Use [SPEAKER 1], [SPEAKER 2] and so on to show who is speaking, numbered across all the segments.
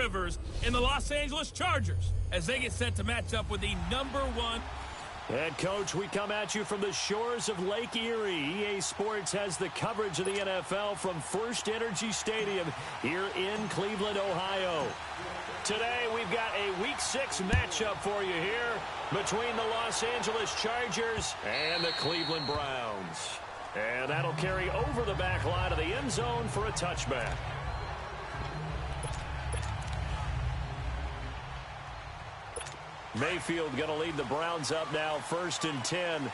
[SPEAKER 1] Rivers and the Los Angeles Chargers as they get set to match up with the #1.
[SPEAKER 2] Head coach, we come at you from the shores of Lake Erie. EA Sports has the coverage of the NFL from First Energy Stadium here in Cleveland, Ohio. Today, we've got a Week 6 matchup for you here between the Los Angeles Chargers and the Cleveland Browns. And that'll carry over the back line of the end zone for a touchback. Mayfield going to lead the Browns up now, 1st and 10.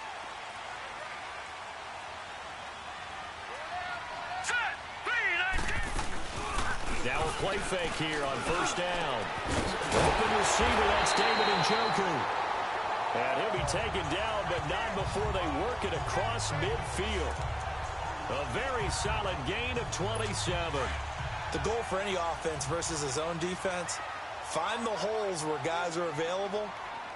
[SPEAKER 2] Now a play fake here on 1st down. Open receiver, that's David Njoku. And he'll be taken down, but not before they work it across midfield. A very solid gain of 27.
[SPEAKER 3] The goal for any offense versus his own defense, find the holes where guys are available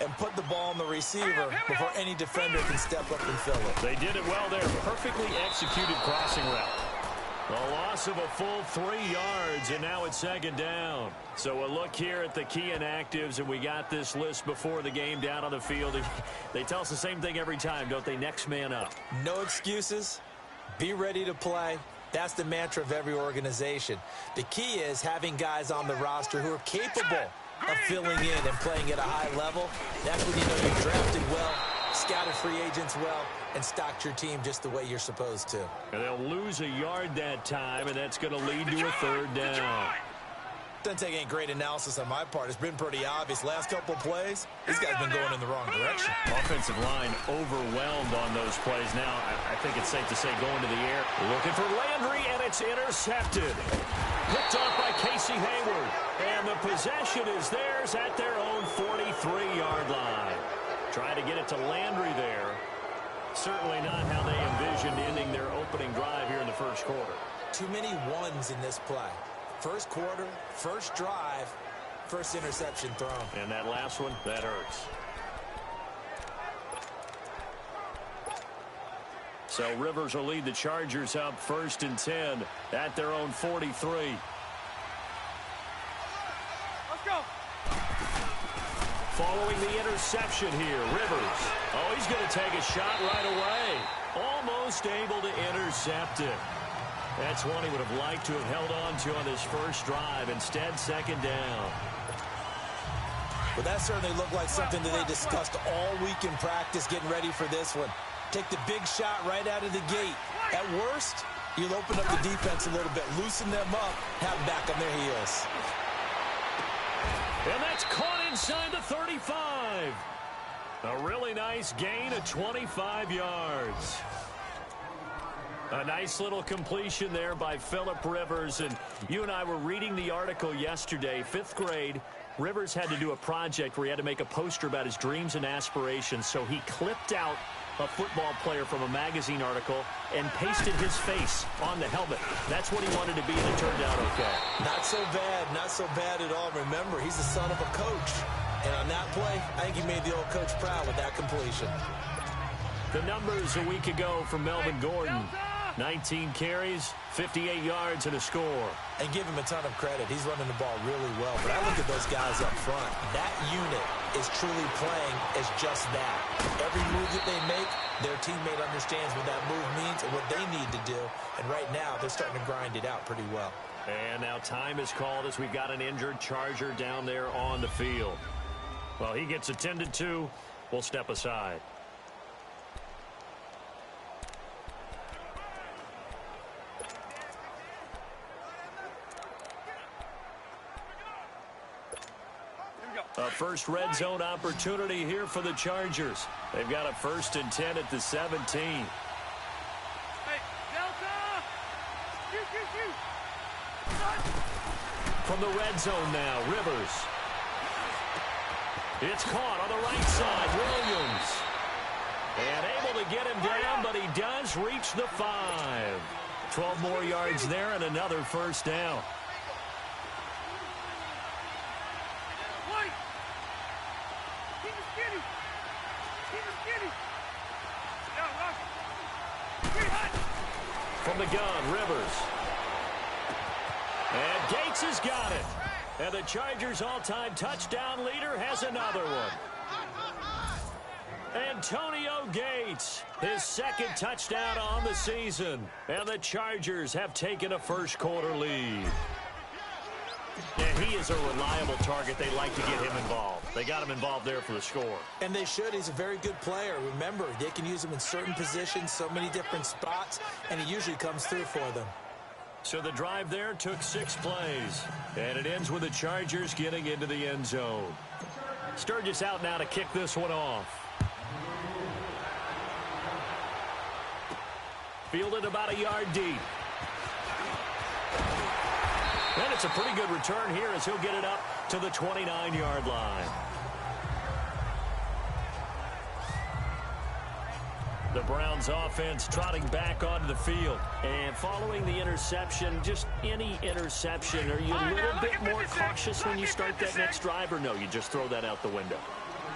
[SPEAKER 3] and put the ball on the receiver before any defender can step up and fill it.
[SPEAKER 2] They did it well there. Perfectly executed crossing route. A loss of a full 3 yards, and now it's 2nd down. So a look here at the key inactives, and we got this list before the game down on the field. They tell us the same thing every time, don't they? Next man up.
[SPEAKER 3] No excuses. Be ready to play. That's the mantra of every organization. The key is having guys on the roster who are capable of filling in and playing at a high level. That's when you know you've drafted well, scouted free agents well, and stocked your team just the way you're supposed to.
[SPEAKER 2] And they'll lose a yard that time, and that's going to lead to a 3rd down.
[SPEAKER 3] Doesn't take any great analysis on my part. It's been pretty obvious. Last couple of plays, these guys been going in the wrong direction.
[SPEAKER 2] Offensive line overwhelmed on those plays. Now, I think it's safe to say going to the air. Looking for Landry, and it's intercepted. Picked off by Casey Hayward. And the possession is theirs at their own 43-yard line. Trying to get it to Landry there. Certainly not how they envisioned ending their opening drive here in the 1st quarter.
[SPEAKER 3] Too many ones in this play. 1st quarter, 1st drive, 1st interception thrown.
[SPEAKER 2] And that last one, that hurts. So Rivers will lead the Chargers up 1st and 10 at their own 43.
[SPEAKER 1] Let's go.
[SPEAKER 2] Following the interception here, Rivers. Oh, he's going to take a shot right away. Almost able to intercept it. That's one he would have liked to have held on to on his 1st drive. Instead, 2nd down.
[SPEAKER 3] Well, that certainly looked like something that they discussed all week in practice getting ready for this one. Take the big shot right out of the gate. At worst, you'll open up the defense a little bit, loosen them up, have them back on their heels.
[SPEAKER 2] And that's caught inside the 35. A really nice gain of 25 yards. A nice little completion there by Phillip Rivers. And you and I were reading the article yesterday, 5th grade. Rivers had to do a project where he had to make a poster about his dreams and aspirations. So he clipped out a football player from a magazine article and pasted his face on the helmet. That's what he wanted to be, and it turned out okay.
[SPEAKER 3] Not so bad at all. Remember, he's the son of a coach. And on that play, I think he made the old coach proud with that completion.
[SPEAKER 2] The numbers a week ago from Melvin Gordon. 19 carries, 58 yards, and a score.
[SPEAKER 3] And give him a ton of credit. He's running the ball really well. But I look at those guys up front. That unit is truly playing as just that. Every move that they make, their teammate understands what that move means and what they need to do. And right now, they're starting to grind it out pretty well.
[SPEAKER 2] And now time is called as we've got an injured Charger down there on the field. Well, he gets attended to. We'll step aside. A first red zone opportunity here for the Chargers. They've got a 1st and 10 at the 17.
[SPEAKER 1] Hey, Delta! Shoot.
[SPEAKER 2] From the red zone now, Rivers. It's caught on the right side, Williams. And able to get him down, but he does reach the 5. 12 more yards there and another 1st down. From the gun, Rivers. And Gates has got it. And the Chargers' all-time touchdown leader has another one. Antonio Gates, his second touchdown on the season. And the Chargers have taken a first-quarter lead. And he is a reliable target. They like to get him involved. They got him involved there for the score.
[SPEAKER 3] And they should. He's a very good player. Remember, they can use him in certain positions, so many different spots, and he usually comes through for them.
[SPEAKER 2] So the drive there took 6 plays. And it ends with the Chargers getting into the end zone. Sturgis out now to kick this one off. Fielded about a yard deep. And it's a pretty good return here as he'll get it up to the 29-yard line. The Browns offense trotting back onto the field. And following the interception, just any interception, are you a little bit more cautious when you start that next drive, or no, you just throw that out the window?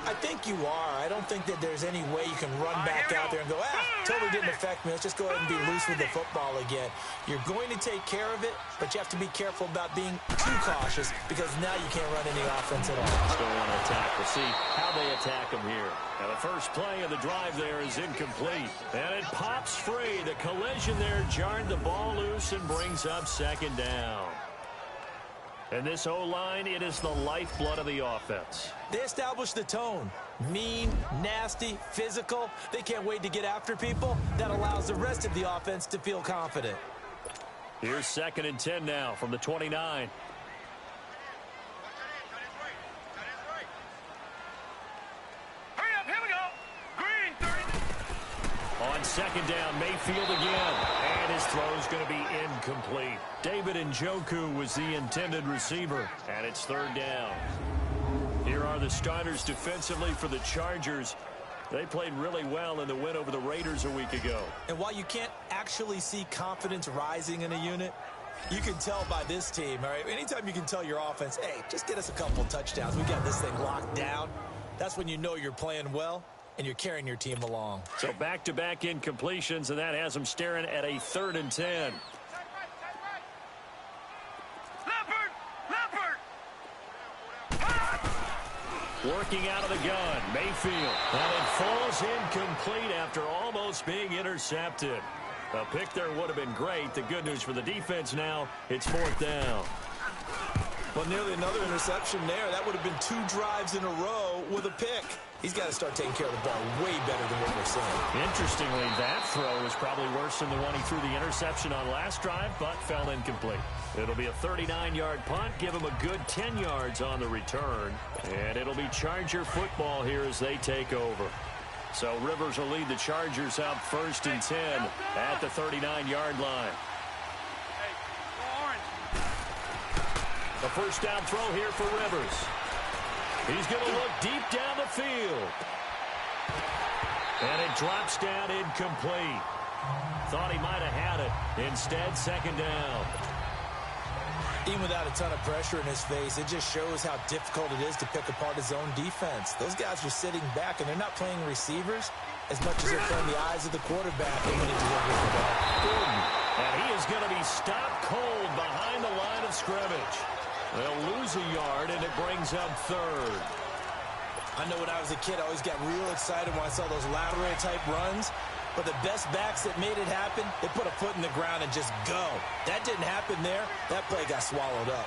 [SPEAKER 3] I think you are. I don't think that there's any way you can run back out there and go, totally didn't affect me. Let's just go ahead and be loose with the football again. You're going to take care of it, but you have to be careful about being too cautious because now you can't run any offense at all.
[SPEAKER 2] Still want to attack. We'll see how they attack them here. Now the first play of the drive there is incomplete. And it pops free. The collision there jarred the ball loose and brings up second down. And this O-line, it is the lifeblood of the offense.
[SPEAKER 3] They established the tone. Mean, nasty, physical. They can't wait to get after people. That allows the rest of the offense to feel confident.
[SPEAKER 2] Here's 2nd and 10 now from the 29.
[SPEAKER 1] Hurry up, here we go. Green, 30.
[SPEAKER 2] On 2nd down, Mayfield again. And his throw's going to be incomplete. David Njoku was the intended receiver. And it's 3rd down. Here are the starters defensively for the Chargers. They played really well in the win over the Raiders a week ago.
[SPEAKER 3] And while you can't actually see confidence rising in a unit, you can tell by this team, all right? Anytime you can tell your offense, hey, just get us a couple touchdowns. We got this thing locked down. That's when you know you're playing well and you're carrying your team along.
[SPEAKER 2] So back-to-back incompletions, and that has them staring at a 3rd and 10. Working out of the gun, Mayfield. And it falls incomplete after almost being intercepted. A pick there would have been great. The good news for the defense now, it's 4th down.
[SPEAKER 3] Well, nearly another interception there. That would have been 2 drives in a row with a pick. He's got to start taking care of the ball way better than what we're seeing.
[SPEAKER 2] Interestingly, that throw was probably worse than the one he threw the interception on last drive, but fell incomplete. It'll be a 39-yard punt, give him a good 10 yards on the return. And it'll be Charger football here as they take over. So Rivers will lead the Chargers up 1st and 10 at the 39-yard line. The first down throw here for Rivers. He's going to look deep down the field. And it drops down incomplete. Thought he might have had it. Instead, 2nd down.
[SPEAKER 3] Even without a ton of pressure in his face, it just shows how difficult it is to pick apart his own defense. Those guys are sitting back, and they're not playing receivers as much as they're playing the eyes of the quarterback and when he delivers the ball.
[SPEAKER 2] Gordon. And he is going to be stopped cold behind the line of scrimmage. They'll lose a yard, and it brings up 3rd.
[SPEAKER 3] I know when I was a kid, I always got real excited when I saw those lateral-type runs. But the best backs that made it happen, they put a foot in the ground and just go. That didn't happen there. That play got swallowed up.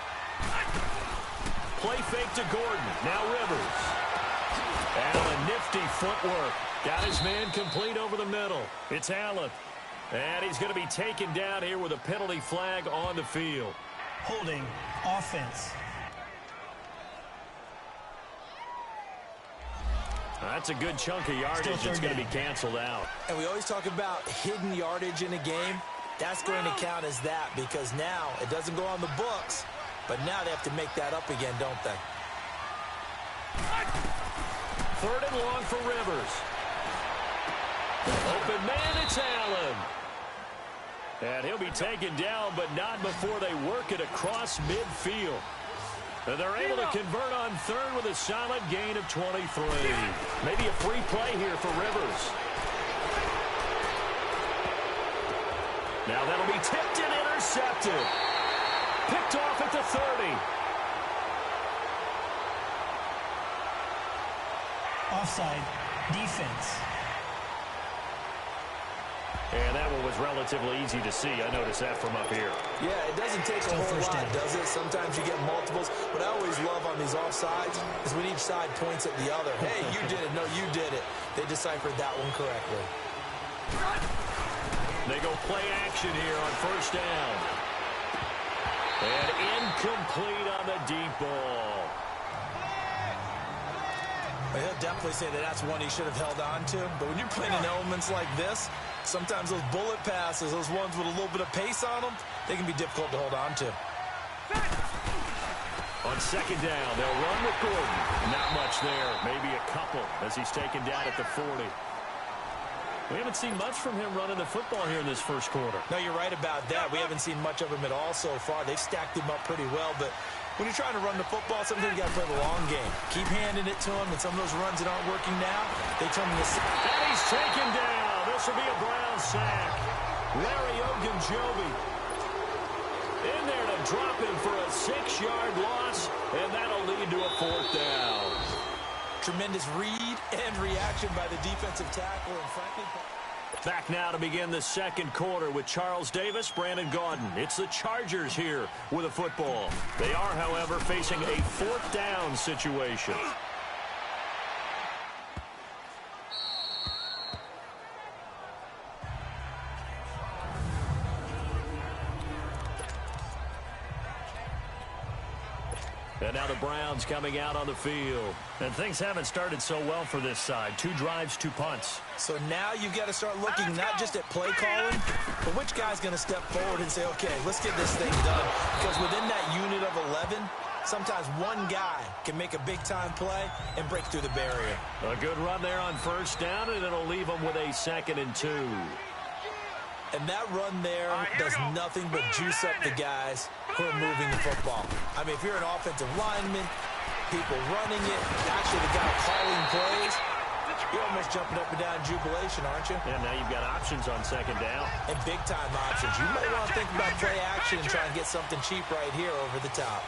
[SPEAKER 2] Play fake to Gordon. Now Rivers. And a nifty footwork. Got his man complete over the middle. It's Allen. And he's going to be taken down here with a penalty flag on the field.
[SPEAKER 4] Holding offense.
[SPEAKER 2] That's a good chunk of yardage that's going to be canceled out.
[SPEAKER 3] And we always talk about hidden yardage in a game. That's going to count as that because now it doesn't go on the books, but now they have to make that up again, don't they?
[SPEAKER 2] 3rd and long for Rivers. Open man, it's Allen. And he'll be taken down, but not before they work it across midfield. And they're able to convert on 3rd with a solid gain of 23. Maybe a free play here for Rivers. Now that'll be tipped and intercepted. Picked off at the 30.
[SPEAKER 4] Offside. Defense.
[SPEAKER 2] And that one was relatively easy to see. I noticed that from up here.
[SPEAKER 3] Yeah, it doesn't take a whole lot, does it? Sometimes you get multiples. What I always love on these offsides is when each side points at the other. Hey, you did it. No, you did it. They deciphered that one correctly.
[SPEAKER 2] They go play action here on first down. And incomplete on the deep ball.
[SPEAKER 3] He'll definitely say that that's one he should have held on to. But when you're playing in elements like this, sometimes those bullet passes, those ones with a little bit of pace on them, they can be difficult to hold on to.
[SPEAKER 2] On second down, they'll run with Gordon. Not much there. Maybe a couple as he's taken down at the 40. We haven't seen much from him running the football here in this first quarter.
[SPEAKER 3] No, you're right about that. We haven't seen much of him at all so far. They've stacked him up pretty well, but when you're trying to run the football, sometimes you got to play the long game. Keep handing it to him, and some of those runs that aren't working now, they turn into...
[SPEAKER 2] And he's taken down. This will be a Brown sack. Larry Ogunjobi in there to drop him for a 6-yard loss, and that'll lead to a 4th down.
[SPEAKER 3] Tremendous read and reaction by the defensive tackle, and frankly...
[SPEAKER 2] Back now to begin the second quarter with Charles Davis, Brandon Gaudin. It's the Chargers here with a football. They are, however, facing a 4th down situation. And now the Browns coming out on the field. And things haven't started so well for this side. 2 drives, 2 punts.
[SPEAKER 3] So now you've got to start looking not just at play calling, but which guy's going to step forward and say, okay, let's get this thing done. Because within that unit of 11, sometimes one guy can make a big-time play and break through the barrier.
[SPEAKER 2] A good run there on first down, and it'll leave them with a 2nd and 2.
[SPEAKER 3] And that run there does nothing but juice up the guys who are moving the football. I mean, if you're an offensive lineman, people running it, actually the guy calling plays, you're almost jumping up and down in jubilation, aren't you?
[SPEAKER 2] And now you've got options on 2nd down.
[SPEAKER 3] And big-time options. You might want to think about play action and try and get something cheap right here over the top.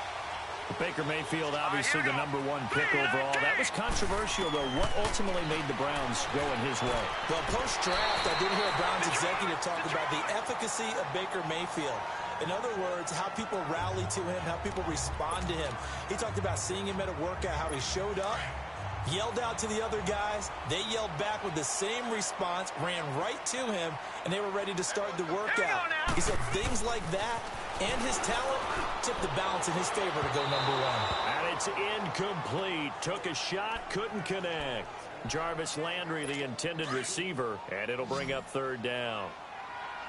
[SPEAKER 2] Baker Mayfield, obviously the #1 pick overall. That was controversial, though. What ultimately made the Browns go in his way?
[SPEAKER 3] Well, post-draft, I did hear a Browns executive talk about the efficacy of Baker Mayfield. In other words, how people rally to him, how people respond to him. He talked about seeing him at a workout, how he showed up, yelled out to the other guys. They yelled back with the same response, ran right to him, and they were ready to start the workout. He said things like that and his talent tipped the balance in his favor to go #1.
[SPEAKER 2] And it's incomplete. Took a shot, couldn't connect. Jarvis Landry, the intended receiver, and it'll bring up 3rd down.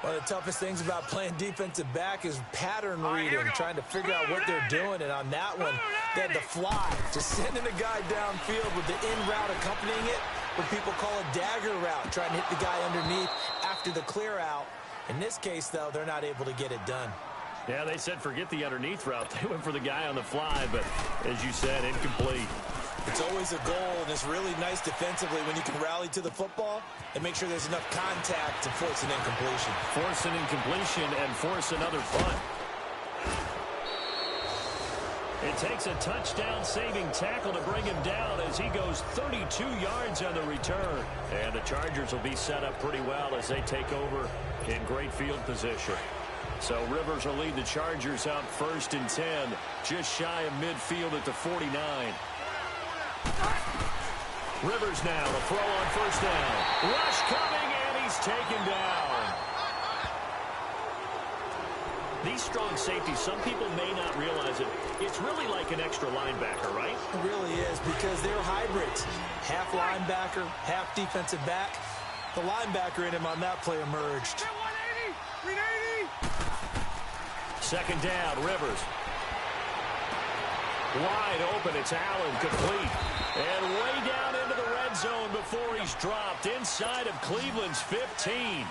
[SPEAKER 3] One of the toughest things about playing defensive back is pattern reading, trying to figure out what they're doing. And on that one, they had to fly, just sending a guy downfield with the in route accompanying it, what people call a dagger route, trying to hit the guy underneath after the clear out. In this case, though, they're not able to get it done.
[SPEAKER 2] Yeah, they said forget the underneath route. They went for the guy on the fly, but as you said, incomplete.
[SPEAKER 3] It's always a goal, and it's really nice defensively when you can rally to the football and make sure there's enough contact to force an incompletion.
[SPEAKER 2] Force an incompletion and force another punt. It takes a touchdown-saving tackle to bring him down as he goes 32 yards on the return. And the Chargers will be set up pretty well as they take over in great field position. So Rivers will lead the Chargers out 1st and 10, just shy of midfield at the 49. Rivers now, the throw on first down. Rush coming, and he's taken down. These strong safeties, some people may not realize it. It's really like an extra linebacker, right?
[SPEAKER 3] It really is, because they're hybrids. Half linebacker, half defensive back. The linebacker in him on that play emerged.
[SPEAKER 2] 2nd down, Rivers. Wide open, it's Allen, complete. And way down into the red zone before he's dropped inside of Cleveland's 15.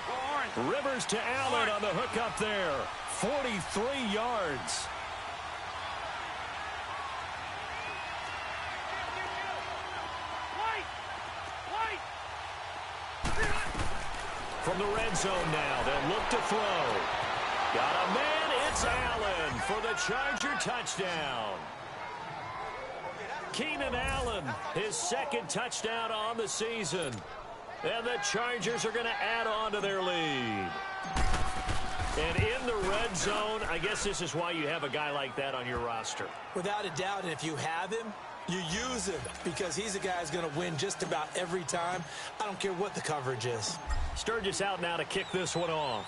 [SPEAKER 2] Rivers to Allen on the hook up there. 43 yards. From the red zone now, they'll look to throw. Got a man, it's Allen for the Charger touchdown. Keenan Allen, his second touchdown on the season. And the Chargers are going to add on to their lead. And in the red zone, I guess this is why you have a guy like that on your roster.
[SPEAKER 3] Without a doubt, and if you have him, you use him because he's a guy who's going to win just about every time. I don't care what the coverage is.
[SPEAKER 2] Sturgis out now to kick this one off.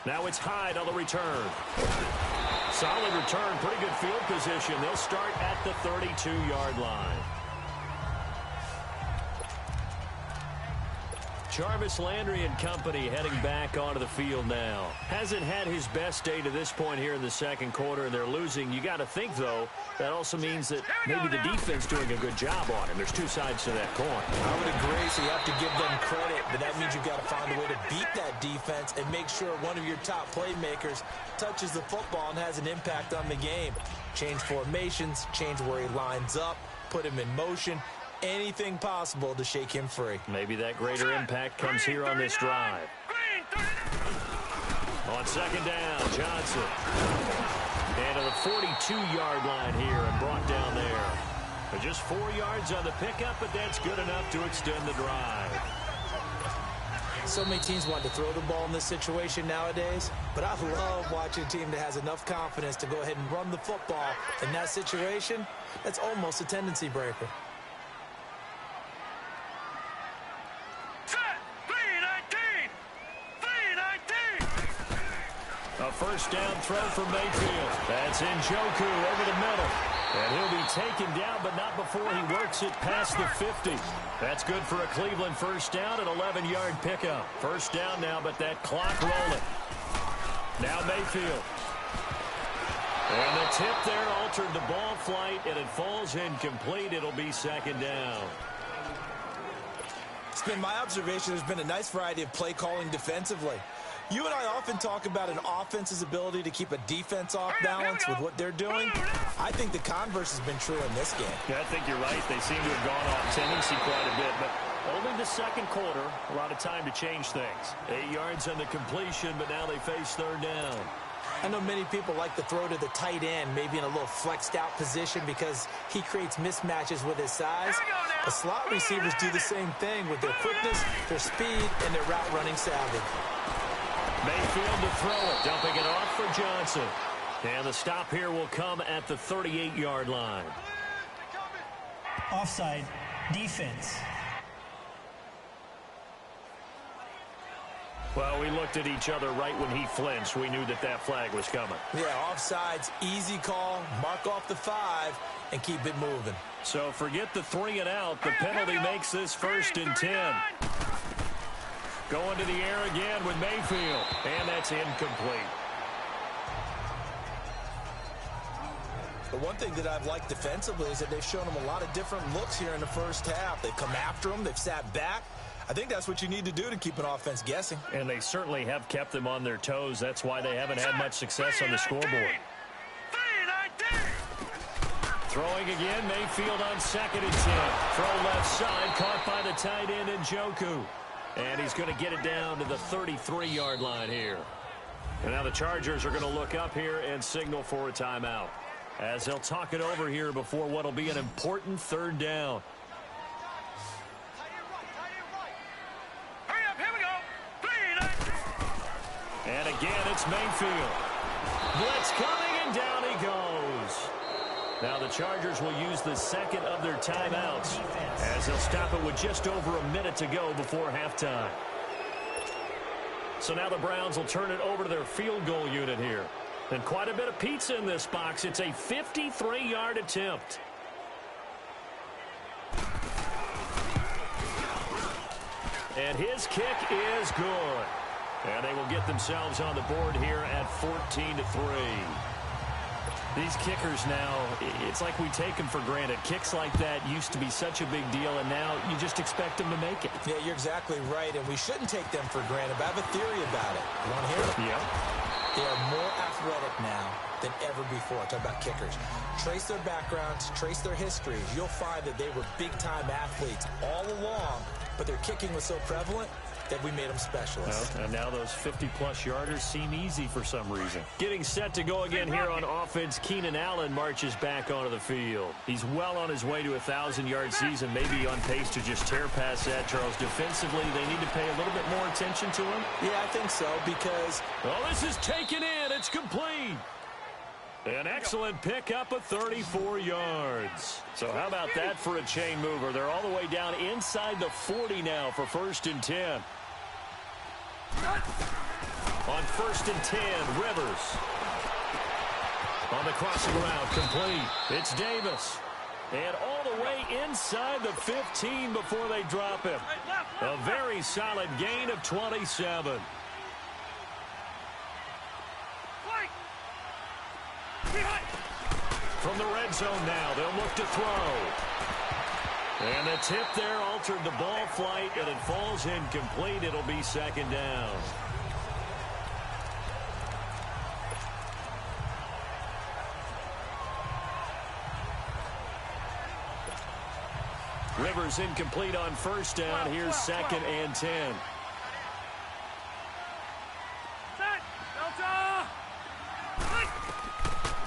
[SPEAKER 2] Now it's Hyde on the return. Solid return, pretty good field position. They'll start at the 32-yard line. Jarvis Landry and company heading back onto the field now. Hasn't had his best day to this point here in the second quarter, and they're losing. You got to think, though, that also means that maybe the defense doing a good job on him. There's two sides to that coin.
[SPEAKER 3] I would agree, so you have to give them credit, but that means you've got to find a way to beat that defense and make sure one of your top playmakers touches the football and has an impact on the game. Change formations, change where he lines up, put him in motion. Anything possible to shake him free.
[SPEAKER 2] Maybe that greater impact comes here on this drive. On second down, Johnson. And to the 42-yard line here and brought down there. But just 4 yards on the pickup, but that's good enough to extend the drive.
[SPEAKER 3] So many teams want to throw the ball in this situation nowadays, but I love watching a team that has enough confidence to go ahead and run the football. In that situation, that's almost a tendency breaker.
[SPEAKER 2] A first down throw for Mayfield. That's Njoku over the middle. And he'll be taken down, but not before he works it past the 50. That's good for a Cleveland first down, an 11-yard pickup. First down now, but that clock rolling. Now Mayfield. And the tip there altered the ball flight, and it falls incomplete. It'll be second down.
[SPEAKER 3] It's been my observation there's been a nice variety of play calling defensively. You and I often talk about an offense's ability to keep a defense off balance with what they're doing. I think the converse has been true in this game.
[SPEAKER 2] Yeah, I think you're right. They seem to have gone off tendency quite a bit, but only the second quarter, a lot of time to change things. 8 yards on the completion, but now they face third down.
[SPEAKER 3] I know many people like to throw to the tight end, maybe in a little flexed out position because he creates mismatches with his size. The slot receivers do the same thing with their quickness, their speed, and their route running savvy.
[SPEAKER 2] Mayfield to throw it, dumping it off for Johnson. And the stop here will come at the 38-yard line.
[SPEAKER 4] Offside, defense.
[SPEAKER 2] Well, we looked at each other right when he flinched. We knew that that flag was coming.
[SPEAKER 3] Yeah, offsides, easy call, mark off the 5, and keep it moving.
[SPEAKER 2] So forget the 3 and out. The penalty makes this 1st and 10. Going to the air again with Mayfield, and that's incomplete.
[SPEAKER 3] The one thing that I've liked defensively is that they've shown them a lot of different looks here in the first half. They've come after them. They've sat back. I think that's what you need to do to keep an offense guessing.
[SPEAKER 2] And they certainly have kept them on their toes. That's why they haven't had much success on the scoreboard. Throwing again, Mayfield on 2nd and 10. Throw left side, caught by the tight end Njoku. And he's going to get it down to the 33-yard line here. And now the Chargers are going to look up here and signal for a timeout, as they'll talk it over here before what will be an important third down. And again, it's Mayfield. Blitz coming, and down he goes. Now the Chargers will use the second of their timeouts, as they'll stop it with just over a minute to go before halftime. So now the Browns will turn it over to their field goal unit here. And quite a bit of pizza in this box. It's a 53-yard attempt. And his kick is good. And they will get themselves on the board here at 14-3. These kickers now, it's like we take them for granted. Kicks like that used to be such a big deal, and now you just expect them to make it.
[SPEAKER 3] Yeah, you're exactly right, and we shouldn't take them for granted, but I have a theory about it. You want to hear it?
[SPEAKER 2] Yeah.
[SPEAKER 3] They are more athletic now than ever before. Talk about kickers. Trace their backgrounds, trace their histories. You'll find that they were big-time athletes all along, but their kicking was so prevalent, that we made them specialists.
[SPEAKER 2] Well, and now those 50-plus yarders seem easy for some reason. Getting set to go again here on offense, Keenan Allen marches back onto the field. He's well on his way to a 1,000-yard season, maybe on pace to just tear past that, Charles. Defensively, they need to pay a little bit more attention to him?
[SPEAKER 3] Yeah, I think so, because...
[SPEAKER 2] Oh, this is taken in. It's complete. An excellent pickup of 34 yards. So how about that for a chain mover? They're all the way down inside the 40 now for 1st and 10. On 1st and 10, Rivers. On the crossing route, complete. It's Davis. And all the way inside the 15 before they drop him. A very solid gain of 27. From the red zone now, they'll look to throw. And the tip there altered the ball flight, and it falls incomplete. It'll be 2nd down. Rivers incomplete on 1st down. Here's 2nd and 10.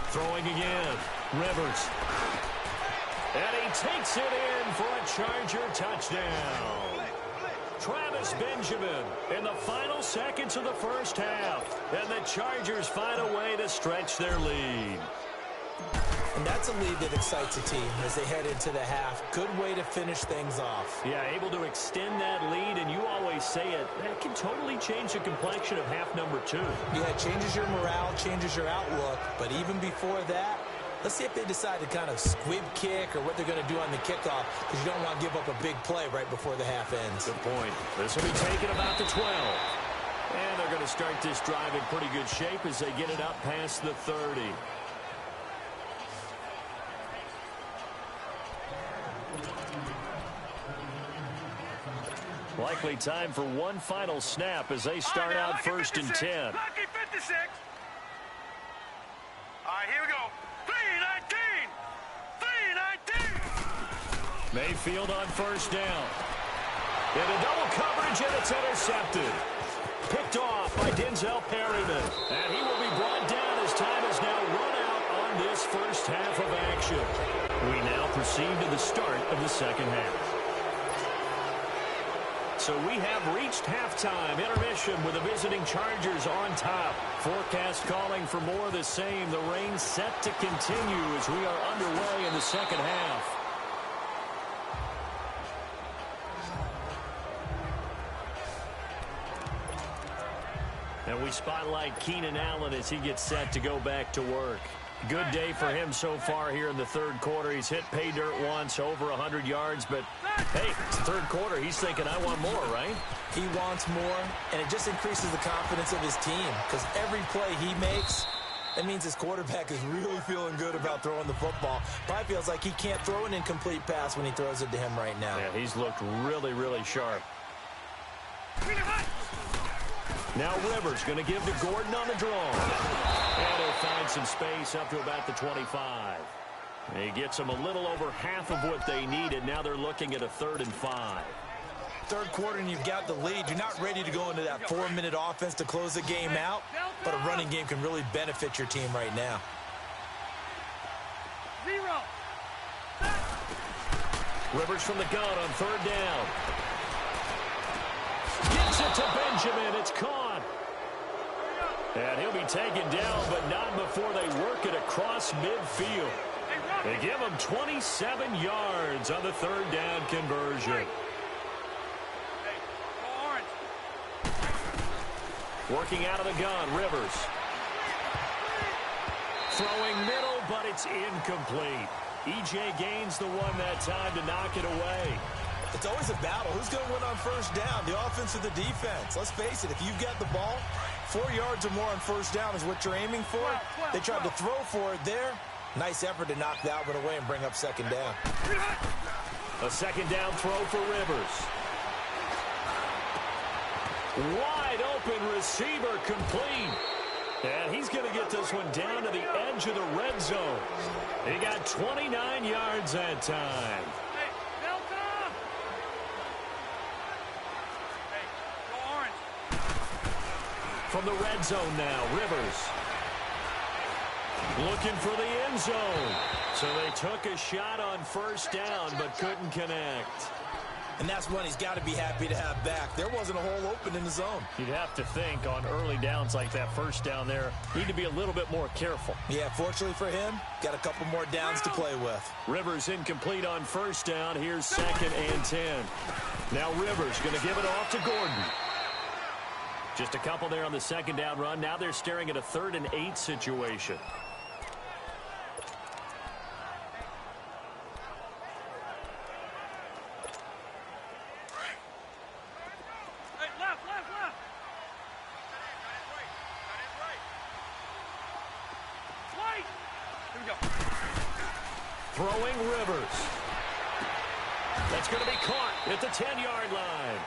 [SPEAKER 2] Throwing again. Rivers. And he takes it in for a Charger touchdown. Travis Benjamin in the final seconds of the 1st half. And the Chargers find a way to stretch their lead.
[SPEAKER 3] And that's a lead that excites a team as they head into the half. Good way to finish things off.
[SPEAKER 2] Yeah, able to extend that lead, and you always say it, that can totally change the complexion of half number 2.
[SPEAKER 3] Yeah, it changes your morale, changes your outlook. But even before that, let's see if they decide to kind of squib kick or what they're going to do on the kickoff, because you don't want to give up a big play right before the half ends.
[SPEAKER 2] Good point. This will be taken about the 12. And they're going to start this drive in pretty good shape as they get it up past the 30. Likely time for one final snap as they start out 1st and 10.
[SPEAKER 1] Lucky 56. All right, here we go. 3-19. 3-19.
[SPEAKER 2] Mayfield on 1st down. Into double coverage, and it's intercepted. Picked off by Denzel Perryman. And he will be brought down as time has now run out on this 1st half of action. We now proceed to the start of the 2nd half. So we have reached halftime. Intermission with the visiting Chargers on top. Forecast calling for more of the same. The rain set to continue as we are underway in the 2nd half. And we spotlight Keenan Allen as he gets set to go back to work. Good day for him so far here in the 3rd quarter. He's hit pay dirt once, over 100 yards. But, hey, it's the 3rd quarter. He's thinking, I want more, right?
[SPEAKER 3] He wants more, and it just increases the confidence of his team, because every play he makes, that means his quarterback is really feeling good about throwing the football. Probably feels like he can't throw an incomplete pass when he throws it to him right now.
[SPEAKER 2] Yeah, he's looked really, really sharp. Now Rivers going to give to Gordon on the draw. And he'll find some space up to about the 25. And he gets them a little over half of what they needed. Now they're looking at a 3rd and 5.
[SPEAKER 3] 3rd quarter and you've got the lead. You're not ready to go into that 4-minute offense to close the game out, but a running game can really benefit your team right now.
[SPEAKER 2] Rivers from the gun on 3rd down. Gets it to Benjamin. It's caught. And he'll be taken down, but not before they work it across midfield. They give him 27 yards on the 3rd down conversion. Working out of the gun, Rivers. Throwing middle, but it's incomplete. E.J. gains the one that time to knock it away.
[SPEAKER 3] It's always a battle. Who's going to win on 1st down, the offense or the defense? Let's face it, if you've got the ball, 4 yards or more on 1st down is what you're aiming for. They tried to throw for it there. Nice effort to knock that one away and bring up 2nd down.
[SPEAKER 2] A 2nd down throw for Rivers. Wide open receiver complete. And he's going to get this one down to the edge of the red zone. He got 29 yards that time. from the red zone now. Rivers looking for the end zone. So they took a shot on first down but couldn't connect.
[SPEAKER 3] And that's one he's got to be happy to have back. There wasn't a hole open in the zone.
[SPEAKER 2] You'd have to think on early downs like that first down there, need to be a little bit more careful.
[SPEAKER 3] Yeah, fortunately for him, got a couple more downs to play with.
[SPEAKER 2] Rivers incomplete on first down. Here's 2nd and 10. Now Rivers going to give it off to Gordon. Just a couple there on the 2nd down run. Now they're staring at a 3rd and 8 situation. Throwing Rivers. That's going to be caught at the 10-yard line.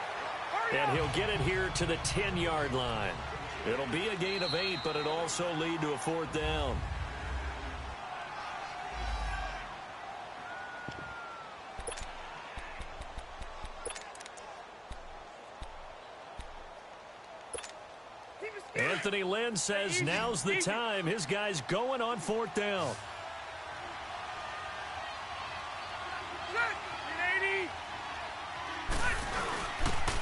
[SPEAKER 2] And he'll get it here to the 10-yard line. It'll be a gain of 8, but it'll also lead to a 4th down. Anthony Lynn says now's the time. His guy's going on 4th down.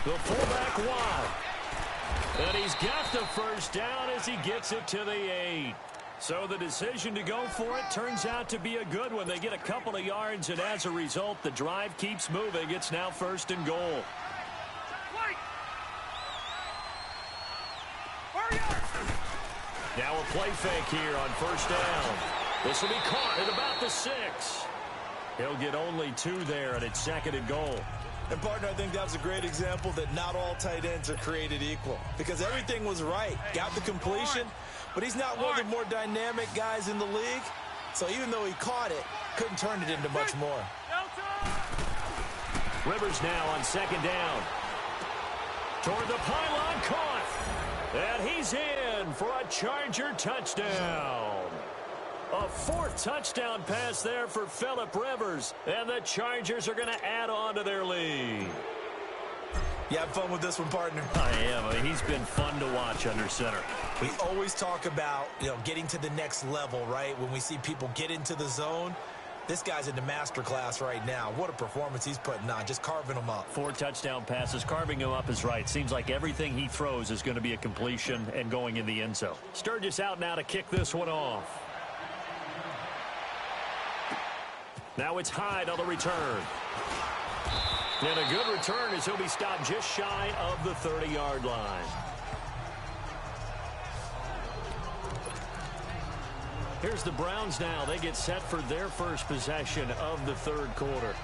[SPEAKER 2] The fullback wide. And he's got the first down as he gets it to the 8. So the decision to go for it turns out to be a good one. They get a couple of yards, and as a result, the drive keeps moving. It's now 1st and goal. Now a play fake here on first down. This will be caught at about the 6. He'll get only 2 there, and it's 2nd and goal.
[SPEAKER 3] And, partner, I think that was a great example that not all tight ends are created equal. Because everything was right. Got the completion, but he's not one of the more dynamic guys in the league. So even though he caught it, couldn't turn it into much more.
[SPEAKER 2] Rivers now on 2nd down. Toward the pylon, caught. And he's in for a Charger touchdown. A 4th touchdown pass there for Phillip Rivers. And the Chargers are going to add on to their lead.
[SPEAKER 3] You have fun with this one, partner?
[SPEAKER 2] I am. I mean, he's been fun to watch under center.
[SPEAKER 3] We always talk about, getting to the next level, right? When we see people get into the zone. This guy's in the master class right now. What a performance he's putting on, just carving them up.
[SPEAKER 2] 4 touchdown passes, carving him up is right. Seems like everything he throws is going to be a completion and going in the end zone. Sturgis out now to kick this one off. Now it's Hyde on the return. And a good return as he'll be stopped just shy of the 30-yard line. Here's the Browns now. They get set for their first possession of the 3rd quarter.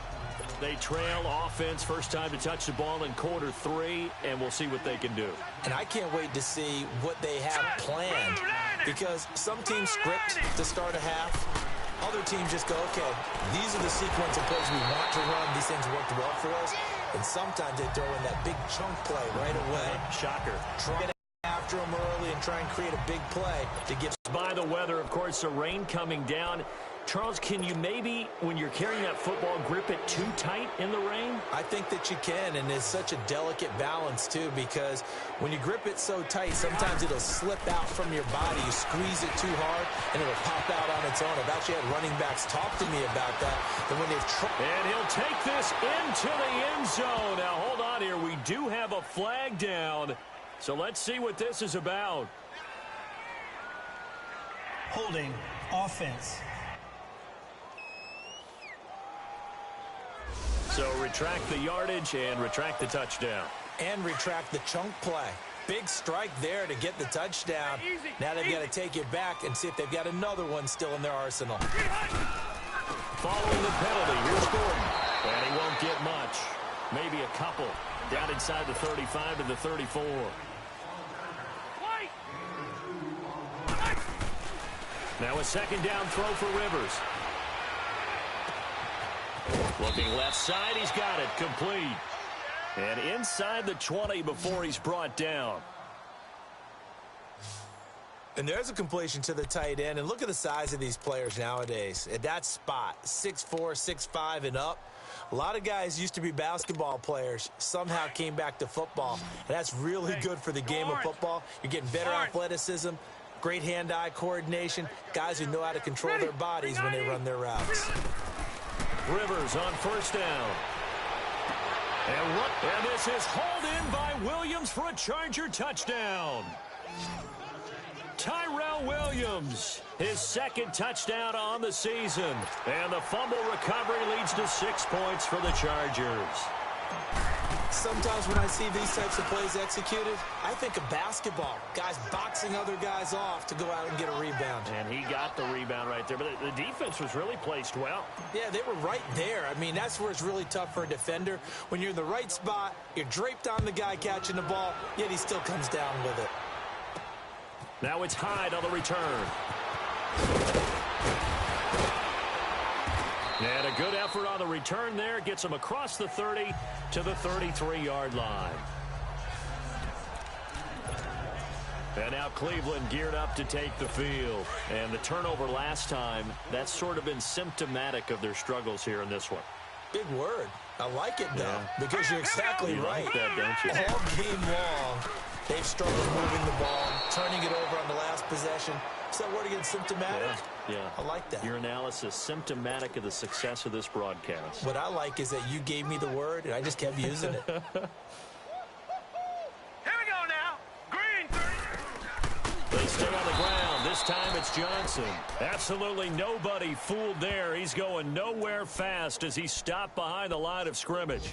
[SPEAKER 2] They trail offense, first time to touch the ball in quarter 3, and we'll see what they can do.
[SPEAKER 3] And I can't wait to see what they have planned, because some teams script to start a half. Other teams just go, okay, these are the sequence of plays we want to run. These things worked well for us. And sometimes they throw in that big chunk play right away.
[SPEAKER 2] Shocker.
[SPEAKER 3] Try to after them early and try and create a big play to get
[SPEAKER 2] by the weather. Of course, the rain coming down. Charles, can you maybe, when you're carrying that football, grip it too tight in the rain?
[SPEAKER 3] I think that you can, and it's such a delicate balance, too, because when you grip it so tight, sometimes it'll slip out from your body. You squeeze it too hard, and it'll pop out on its own. I've actually had running backs talk to me about that. And when they've
[SPEAKER 2] and he'll take this into the end zone. Now, hold on here. We do have a flag down, so let's see what this is about.
[SPEAKER 4] Holding offense.
[SPEAKER 2] So retract the yardage and retract the touchdown.
[SPEAKER 3] And retract the chunk play. Big strike there to get the touchdown. Now they've got to take it back and see if they've got another one still in their arsenal.
[SPEAKER 2] Following the penalty, here's Gordon. And he won't get much. Maybe a couple. Down inside the 35 to the 34. Now a 2nd down throw for Rivers. Looking left side, he's got it, complete. And inside the 20 before he's brought down.
[SPEAKER 3] And there's a completion to the tight end. And look at the size of these players nowadays. At that spot, 6'4", 6'5", and up. A lot of guys used to be basketball players, somehow came back to football. And that's really good for the game of football. You're getting better athleticism, great hand-eye coordination, guys who know how to control their bodies when they run their routes.
[SPEAKER 2] Rivers on first down. And this is hauled in by Williams for a Charger touchdown. Tyrell Williams, his second touchdown on the season. And the fumble recovery leads to 6 points for the Chargers.
[SPEAKER 3] Sometimes when I see these types of plays executed, I think of basketball. Guys boxing other guys off to go out and get a rebound.
[SPEAKER 2] And he got the rebound right there, but the defense was really placed well.
[SPEAKER 3] Yeah, they were right there. I mean, that's where it's really tough for a defender. When you're in the right spot, you're draped on the guy catching the ball, yet he still comes down with it.
[SPEAKER 2] Now it's Hyde on the return. And a good effort on the return there. Gets him across the 30 to the 33-yard line. And now Cleveland geared up to take the field. And the turnover last time, that's sort of been symptomatic of their struggles here in this one.
[SPEAKER 3] Big word. I like it, though, because you're exactly right.
[SPEAKER 2] Like that, don't you?
[SPEAKER 3] All game long, they've struggled moving the ball, turning it over on the last possession. Is that word again, symptomatic?
[SPEAKER 2] Yeah.
[SPEAKER 3] I like that.
[SPEAKER 2] Your analysis, symptomatic of the success of this broadcast.
[SPEAKER 3] What I like is that you gave me the word, and I just kept using it.
[SPEAKER 1] Here we go now. Green 30.
[SPEAKER 2] They stay on the ground. This time it's Johnson. Absolutely nobody fooled there. He's going nowhere fast as he's stopped behind the line of scrimmage.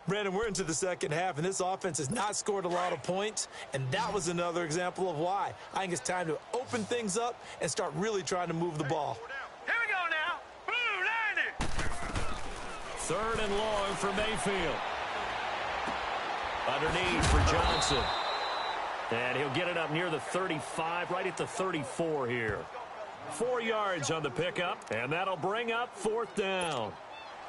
[SPEAKER 3] Brandon, we're into the second half, and this offense has not scored a lot of points, and that was another example of why. I think it's time to open things up and start really trying to move the ball.
[SPEAKER 1] Here we go now. Blue 90.
[SPEAKER 2] Third and long for Mayfield. Underneath for Johnson. And he'll get it up near the 35, right at the 34 here. 4 yards on the pickup, and that'll bring up fourth down.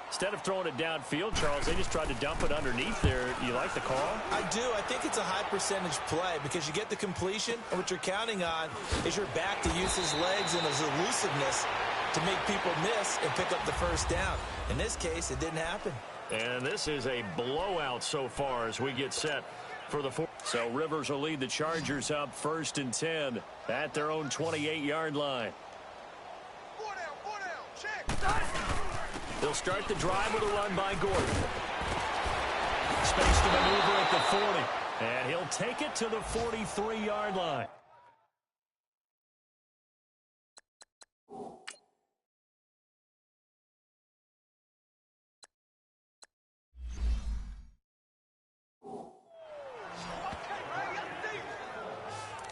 [SPEAKER 2] Instead of throwing it downfield, Charles, they just tried to dump it underneath there. You like the call?
[SPEAKER 3] I do. I think it's a high percentage play because you get the completion, and what you're counting on is your back to use his legs and his elusiveness to make people miss and pick up the first down. In this case, it didn't happen.
[SPEAKER 2] And this is a blowout so far as we get set for the fourth. So Rivers will lead the Chargers up 1st and 10 at their own 28-yard line. They'll start the drive with a run by Gordon. Space to maneuver at the 40. And he'll take it to the 43-yard line.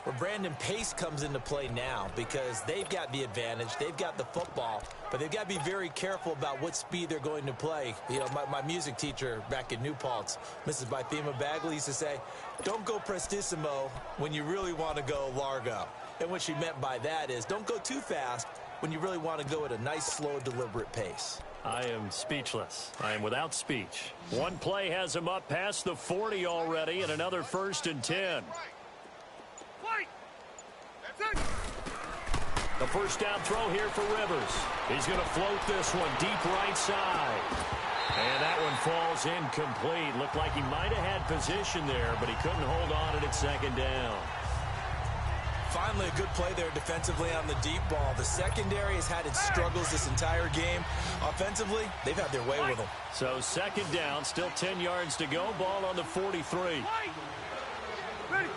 [SPEAKER 3] Well, Brandon, pace comes into play now because they've got the advantage. They've got the football, but they've got to be very careful about what speed they're going to play. You know, my music teacher back in New Paltz, Mrs. Bythema Bagley, used to say, don't go prestissimo when you really want to go largo. And what she meant by that is don't go too fast when you really want to go at a nice, slow, deliberate pace.
[SPEAKER 2] I am speechless. I am without speech. One play has him up past the 40 already, and another 1st and 10. The first down throw here for Rivers. He's going to float this one deep right side. And that one falls incomplete. Looked like he might have had position there, but he couldn't hold on at second down.
[SPEAKER 3] Finally, a good play there defensively on the deep ball. The secondary has had its struggles this entire game. Offensively, they've had their way with them.
[SPEAKER 2] So second down, still 10 yards to go. Ball on the 43.
[SPEAKER 1] Ready.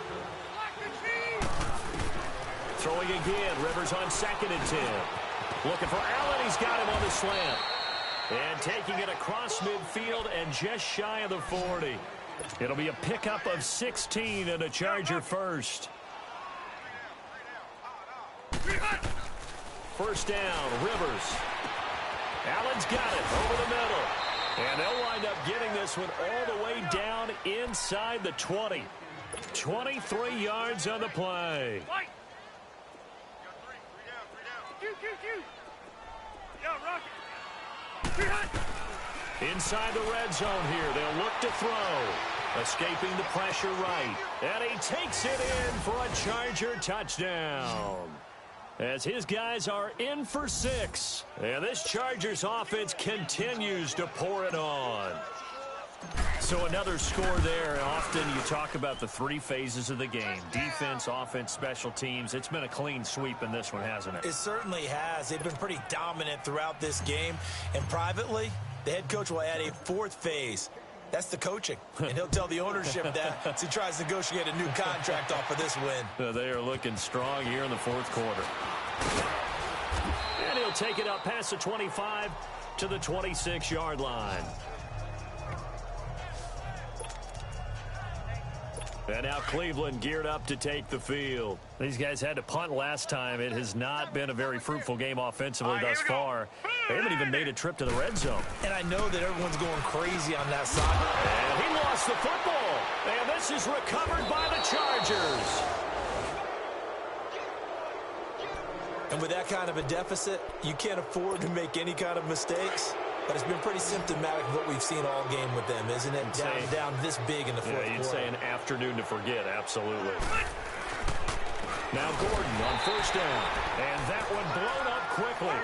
[SPEAKER 2] Throwing again, Rivers on 2nd and 10. Looking for Allen, he's got him on the slant. And taking it across midfield and just shy of the 40. It'll be a pickup of 16 and a Charger first. First down, Rivers. Allen's got it over the middle. And they'll wind up getting this one all the way down inside the 20. 23 yards on the play. Inside the red zone here. They'll look to throw. Escaping the pressure right. And he takes it in for a Charger touchdown. as his guys are in for 6. And this Chargers offense continues to pour it on. So another score there. Often you talk about the 3 phases of the game: defense, offense, special teams. It's been a clean sweep in this one, hasn't it?
[SPEAKER 3] It certainly has. They've been pretty dominant throughout this game. And privately, the head coach will add a 4th phase. That's the coaching. And he'll tell the ownership that as he tries to negotiate a new contract off of this win.
[SPEAKER 2] They are looking strong here in the 4th quarter. And he'll take it up past the 25 to the 26-yard line. And now Cleveland geared up to take the field. These guys had to punt last time. It has not been a very fruitful game offensively thus far. They haven't even made a trip to the red zone.
[SPEAKER 3] And I know that everyone's going crazy on that side.
[SPEAKER 2] And he lost the football. And this is recovered by the Chargers.
[SPEAKER 3] And with that kind of a deficit, you can't afford to make any kind of mistakes. But it's been pretty symptomatic of what we've seen all game with them, isn't it? Down this big in the 4th quarter.
[SPEAKER 2] You'd say an afternoon to forget, absolutely. Now Gordon on 1st down. And that one blown up quickly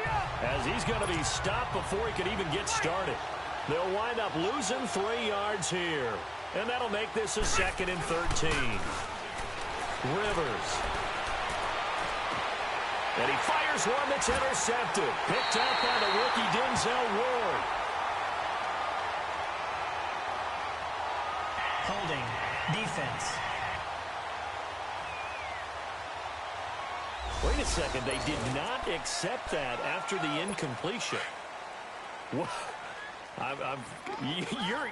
[SPEAKER 2] as he's going to be stopped before he could even get started. They'll wind up losing 3 yards here. And that'll make this a 2nd and 13. Rivers. And he fires one that's intercepted. Picked up by the rookie Denzel Ward.
[SPEAKER 4] Holding. Defense.
[SPEAKER 2] Wait a second. They did not accept that after the incompletion. What?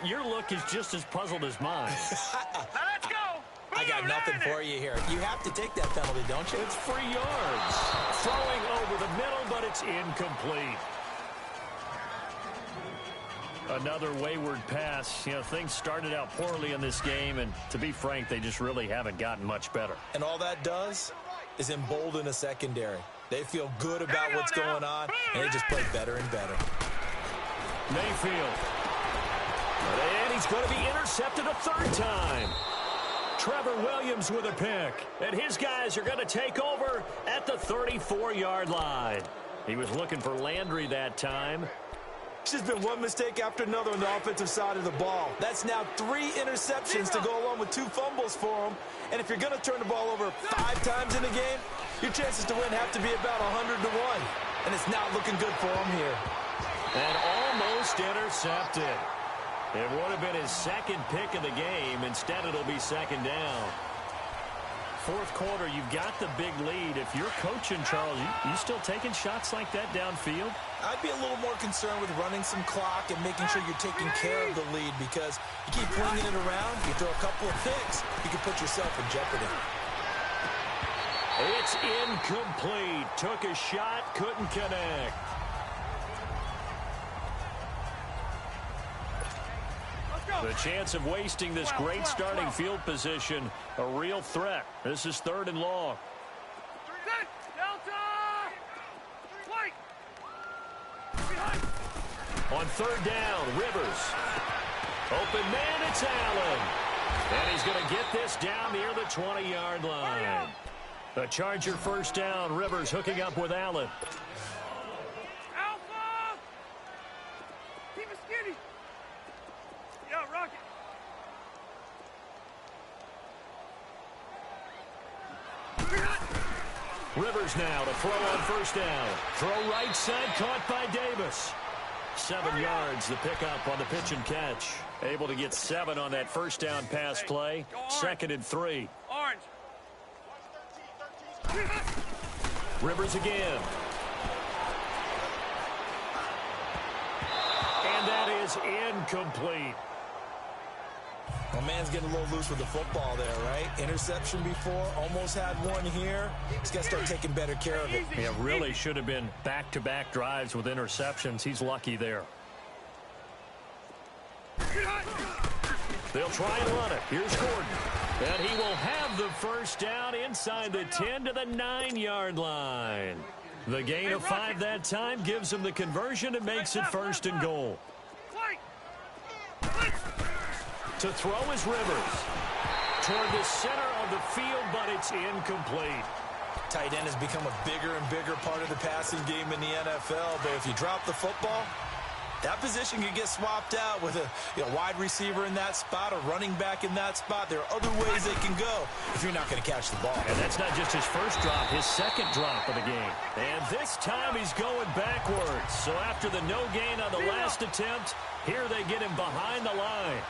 [SPEAKER 2] Your look is just as puzzled as mine.
[SPEAKER 1] Let's go.
[SPEAKER 3] I got nothing for you here. You have to take that penalty, don't you?
[SPEAKER 2] It's 3 yards. Throwing over the middle, but it's incomplete. Another wayward pass. You know, things started out poorly in this game, and to be frank, they just really haven't gotten much better.
[SPEAKER 3] And all that does is embolden a secondary. They feel good about what's going on, and they just play better and better.
[SPEAKER 2] Mayfield. And he's going to be intercepted a 3rd time. Trevor Williams with a pick. And his guys are going to take over at the 34-yard line. He was looking for Landry that time.
[SPEAKER 3] It's just been one mistake after another on the offensive side of the ball. That's now 3 interceptions to go along with 2 fumbles for him. And if you're going to turn the ball over 5 times in the game, your chances to win have to be about 100 to 1. And it's not looking good for him here.
[SPEAKER 2] And almost intercepted. It would have been his 2nd pick of the game. Instead, it'll be 2nd down. 4th quarter, you've got the big lead. If you're coaching, Charles, you still taking shots like that downfield?
[SPEAKER 3] I'd be a little more concerned with running some clock and making sure you're taking care of the lead, because you keep flinging it around, you throw a couple of picks, you can put yourself in jeopardy.
[SPEAKER 2] It's incomplete. Took a shot, couldn't connect. The chance of wasting this great starting field position, a real threat. This is 3rd and long. On 3rd down, Rivers. Open man, it's Allen. And he's going to get this down near the 20-yard line. The Charger 1st down, Rivers hooking up with Allen. Rivers now to throw on 1st down. Throw right side, caught by Davis. 7 yards, the pickup on the pitch and catch. Able to get 7 on that 1st down pass play. 2nd and 3.
[SPEAKER 1] Orange.
[SPEAKER 2] Rivers again. And that is incomplete.
[SPEAKER 3] Well, man's getting a little loose with the football there, right? Interception before, almost had one here. He's got to start taking better care of it.
[SPEAKER 2] Yeah, really should have been back-to-back drives with interceptions. He's lucky there. They'll try and run it. Here's Gordon. And he will have the 1st down inside the 10 to the 9-yard line. The gain of 5 that time gives him the conversion and makes it 1st and goal. To throw is Rivers. Toward the center of the field, but it's incomplete.
[SPEAKER 3] tight end has become a bigger and bigger part of the passing game in the NFL, but if you drop the football, that position can get swapped out with a wide receiver in that spot, a running back in that spot. There are other ways they can go if you're not going to catch the ball.
[SPEAKER 2] And that's not just his first drop, his second drop of the game. And this time he's going backwards. So after the no gain on the last attempt, here they get him behind the line.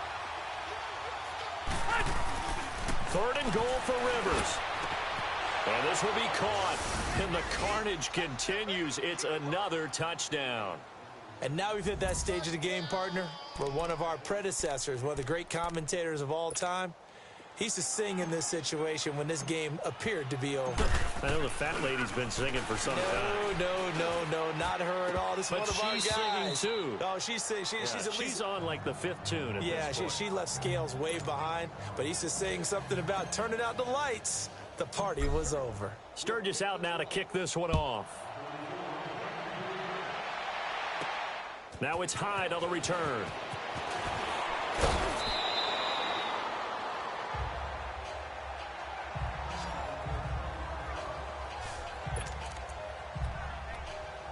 [SPEAKER 2] 3rd and goal for Rivers. And this will be caught. And the carnage continues. It's another touchdown.
[SPEAKER 3] And now we've hit that stage of the game, partner, where one of our predecessors, one of the great commentators of all time, he used to sing in this situation when this game appeared to be over.
[SPEAKER 2] I know the fat lady's been singing for some time.
[SPEAKER 3] No, not her at all. This is one of our guys.
[SPEAKER 2] But she's singing, too.
[SPEAKER 3] Oh, she's singing. She's
[SPEAKER 2] on, like, the 5th tune at this point.
[SPEAKER 3] She left Scales way behind, but he used to sing something about turning out the lights. The party was over.
[SPEAKER 2] Sturgis out now to kick this one off. Now it's Hyde on the return.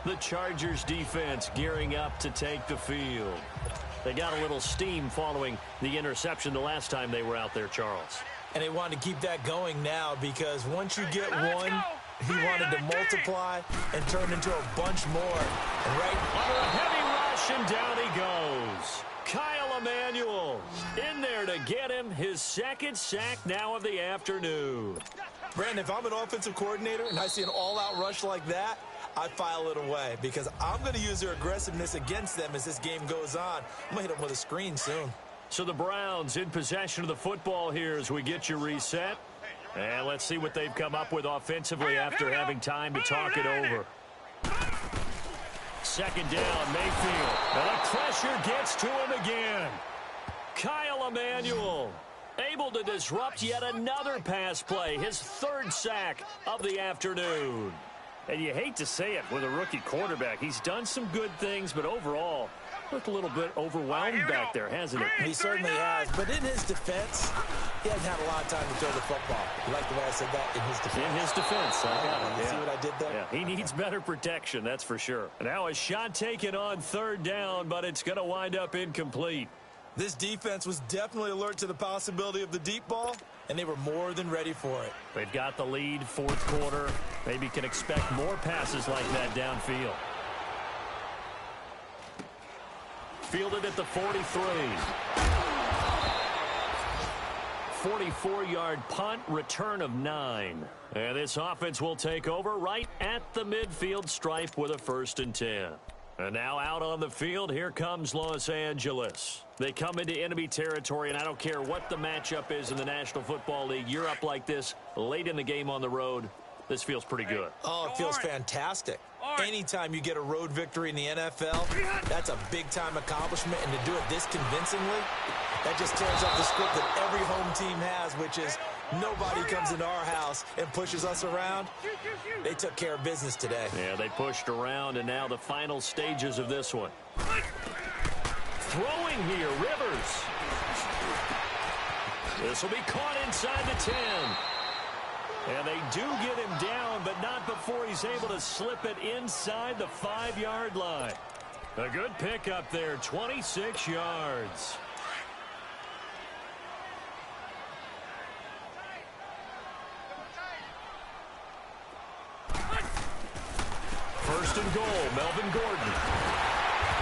[SPEAKER 2] The Chargers defense gearing up to take the field. They got a little steam following the interception the last time they were out there, Charles.
[SPEAKER 3] And they wanted to keep that going now because once you get one, he wanted to multiply and turn into a bunch more. And right
[SPEAKER 2] under a heavy rush, and down he goes. Kyle Emanuel in there to get him his second sack now of the afternoon.
[SPEAKER 3] Brandon, if I'm an offensive coordinator and I see an all-out rush like that, I file it away because I'm going to use their aggressiveness against them as this game goes on. I'm going to hit them with a screen soon.
[SPEAKER 2] So the Browns in possession of the football here as we get you reset. And let's see what they've come up with offensively after having time to talk it over. 2nd down, Mayfield. And the pressure gets to him again. Kyle Emanuel able to disrupt yet another pass play. His 3rd sack of the afternoon. And you hate to say it with a rookie quarterback. He's done some good things, but overall, looked a little bit overwhelmed back there, hasn't he?
[SPEAKER 3] He certainly has. But in his defense, he hasn't had a lot of time to throw the football. You like the way I said that? In his defense.
[SPEAKER 2] In his defense.
[SPEAKER 3] You see what I did there?
[SPEAKER 2] Yeah, he needs better protection, that's for sure. Now a shot taken on 3rd down, but it's going to wind up incomplete.
[SPEAKER 3] This defense was definitely alert to the possibility of the deep ball, and they were more than ready for it.
[SPEAKER 2] They've got the lead, 4th quarter. Maybe can expect more passes like that downfield. Fielded at the 43. 44-yard punt, return of 9. And this offense will take over right at the midfield stripe with a 1st and 10. And now out on the field, here comes Los Angeles. They come into enemy territory, and I don't care what the matchup is in the National Football League. You're up like this late in the game on the road. This feels pretty good.
[SPEAKER 3] Oh, it feels fantastic. Anytime you get a road victory in the NFL, that's a big-time accomplishment, and to do it this convincingly, that just tears up the script that every home team has, which is nobody comes into our house and pushes us around. They took care of business today.
[SPEAKER 2] Yeah, they pushed around, and now the final stages of this one. Throwing here, Rivers. This will be caught inside the 10. And they do get him down, but not before he's able to slip it inside the 5-yard line. A good pickup there, 26 yards. First and goal, Melvin Gordon.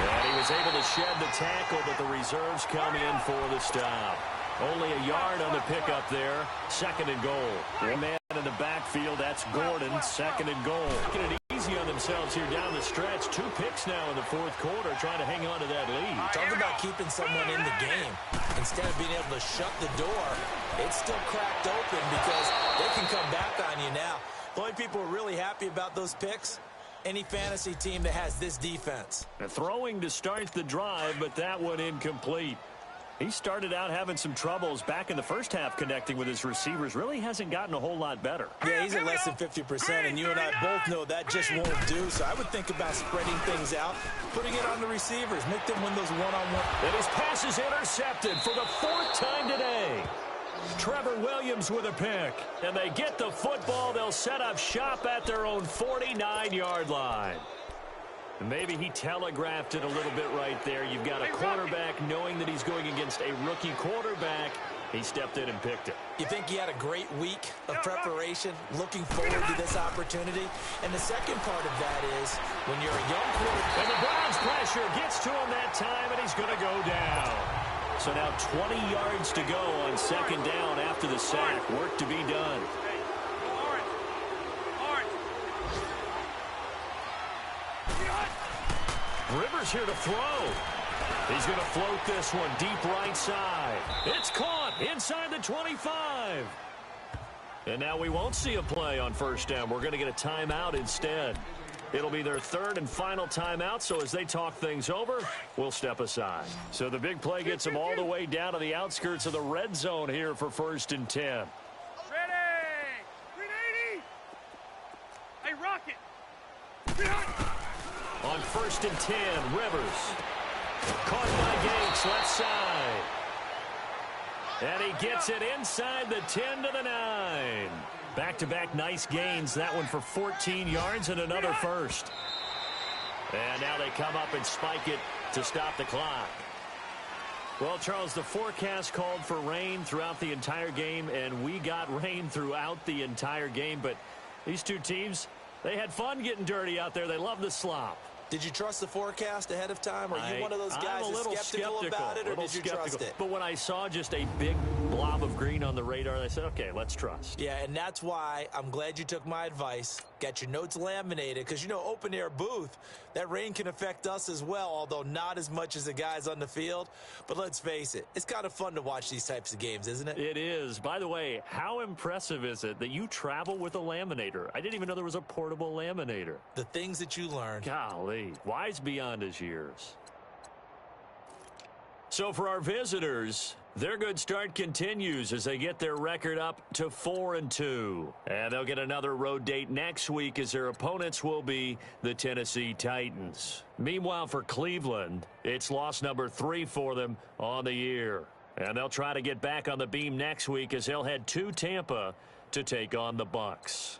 [SPEAKER 2] And he was able to shed the tackle, but the reserves come in for the stop. Only a yard on the pickup there. 2nd and goal. One man in the backfield, that's Gordon. 2nd and goal. Making it easy on themselves here down the stretch. 2 picks now in the 4th quarter, trying to hang on to that lead.
[SPEAKER 3] Talk about keeping someone in the game. Instead of being able to shut the door, it's still cracked open because they can come back on you now. The only people who are really happy about those picks, any fantasy team that has this defense.
[SPEAKER 2] Throwing to start the drive, but that one incomplete. He started out having some troubles back in the first half connecting with his receivers. Really hasn't gotten a whole lot better.
[SPEAKER 3] Yeah, he's at less than 50%, and you and I both know that just won't do. So I would think about spreading things out, putting it on the receivers, make them win those one-on-one.
[SPEAKER 2] And his pass is intercepted for the 4th time today. Trevor Williams with a pick. And they get the football. They'll set up shop at their own 49-yard line. And maybe he telegraphed it a little bit right there. You've got a quarterback knowing that he's going against a rookie quarterback. He stepped in and picked it.
[SPEAKER 3] You think he had a great week of preparation, looking forward to this opportunity? And the second part of that is when you're a young quarterback.
[SPEAKER 2] And the Browns pressure gets to him that time, and he's going to go down. So now 20 yards to go on second down after the sack. Work to be done. Rivers here to throw. He's going to float this one deep right side. It's caught inside the 25. And now we won't see a play on first down. We're going to get a timeout instead. It'll be their third and final timeout, so as they talk things over, we'll step aside. So the big play gets them all the way down to the outskirts of the red zone here for first and 10.
[SPEAKER 1] Ready! 380! Hey, Rocket!
[SPEAKER 2] On first and 10, Rivers. Caught by Gates, left side. And he gets it inside the 10 to the 9. Back-to-back nice gains. That one for 14 yards and another first. And now they come up and spike it to stop the clock. Well, Charles, the forecast called for rain throughout the entire game, and we got rain throughout the entire game. But these two teams, they had fun getting dirty out there. They love the slop.
[SPEAKER 3] Did you trust the forecast ahead of time? Are you one of those guys that's skeptical about it, or did you trust it?
[SPEAKER 2] But when I saw just a big blob of green on the radar, I said, okay, let's trust.
[SPEAKER 3] Yeah, and that's why I'm glad you took my advice. Get your notes laminated, because, you know, open-air booth, that rain can affect us as well, although not as much as the guys on the field. But let's face it, it's kind of fun to watch these types of games, isn't it?
[SPEAKER 2] It is. By the way, how impressive is it that you travel with a laminator? I didn't even know there was a portable laminator.
[SPEAKER 3] The things that you learn.
[SPEAKER 2] Golly, wise beyond his years. So for our visitors, their good start continues as they get their record up to 4-2. And they'll get another road date next week as their opponents will be the Tennessee Titans. Meanwhile, for Cleveland, it's loss number 3 for them on the year. And they'll try to get back on the beam next week as they'll head to Tampa to take on the Bucs.